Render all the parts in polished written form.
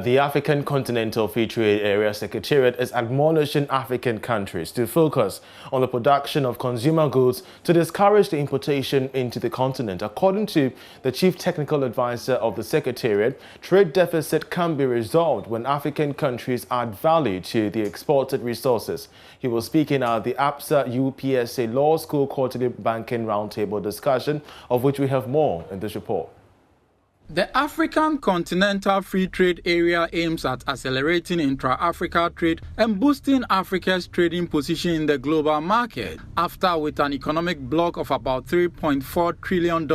The African Continental Free Trade Area Secretariat is admonishing African countries to focus on the production of consumer goods to discourage the importation into the continent. According to the Chief Technical Advisor of the Secretariat, trade deficit can be resolved when African countries add value to the exported resources. He was speaking at the APSA UPSA Law School Quarterly Banking Roundtable discussion, of which we have more in this report. The African Continental Free Trade Area aims at accelerating intra-Africa trade and boosting Africa's trading position in the global market. AfTA, with an economic bloc of about $3.4 trillion,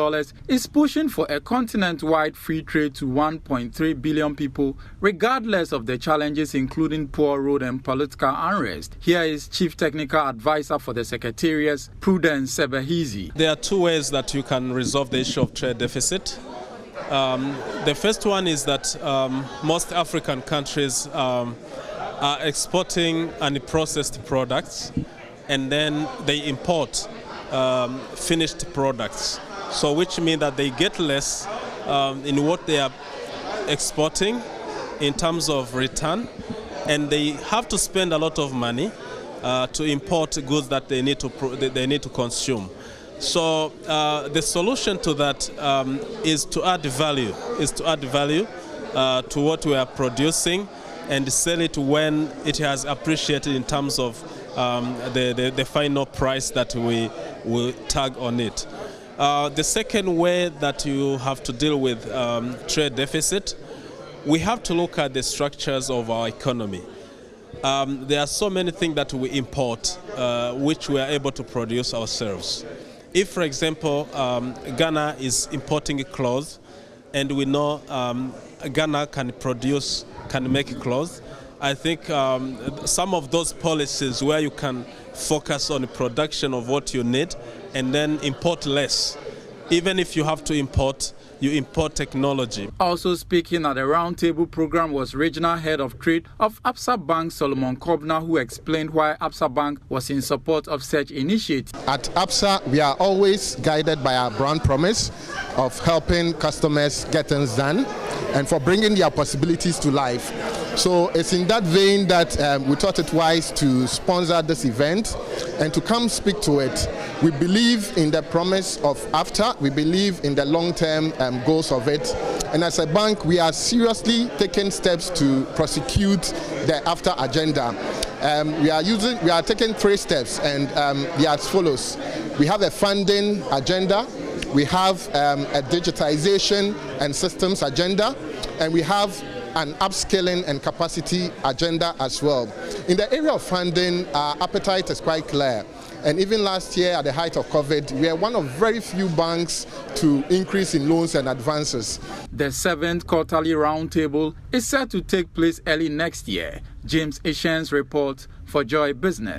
is pushing for a continent-wide free trade to 1.3 billion people, regardless of the challenges including poor road and political unrest. Here is Chief Technical Advisor for the Secretariat, Prudence Sebehizi. There are two ways that you can resolve the issue of trade deficit. The first one is that most African countries are exporting unprocessed products, and then they import finished products. So which means that they get less in what they are exporting in terms of return, and they have to spend a lot of money to import goods that they need to consume. So the solution to that is to add value, to what we are producing and sell it when it has appreciated in terms of the final price that we will tag on it. The second way that you have to deal with trade deficit, we have to look at the structures of our economy. There are so many things that we import which we are able to produce ourselves. If, for example, Ghana is importing clothes, and we know Ghana can make clothes, I think some of those policies where you can focus on the production of what you need and then import less. Even if you have to import, you import technology. Also speaking at the roundtable program was Regional Head of Trade of APSA Bank, Solomon Kobna, who explained why APSA Bank was in support of such initiative. At APSA, we are always guided by our brand promise of helping customers get things done and for bringing their possibilities to life. So it's in that vein that we thought it wise to sponsor this event and to come speak to it. We believe in the promise of AfTA. We believe in the long-term goals of it. And as a bank, we are seriously taking steps to prosecute the AfTA agenda. We are taking 3 steps, and they are as follows. We have a funding agenda. We have a digitization and systems agenda, and we have an upskilling and capacity agenda as well. In the area of funding, our appetite is quite clear. And even last year, at the height of COVID, we are one of very few banks to increase in loans and advances. The 7th quarterly roundtable is set to take place early next year. James Ishen's report for Joy Business.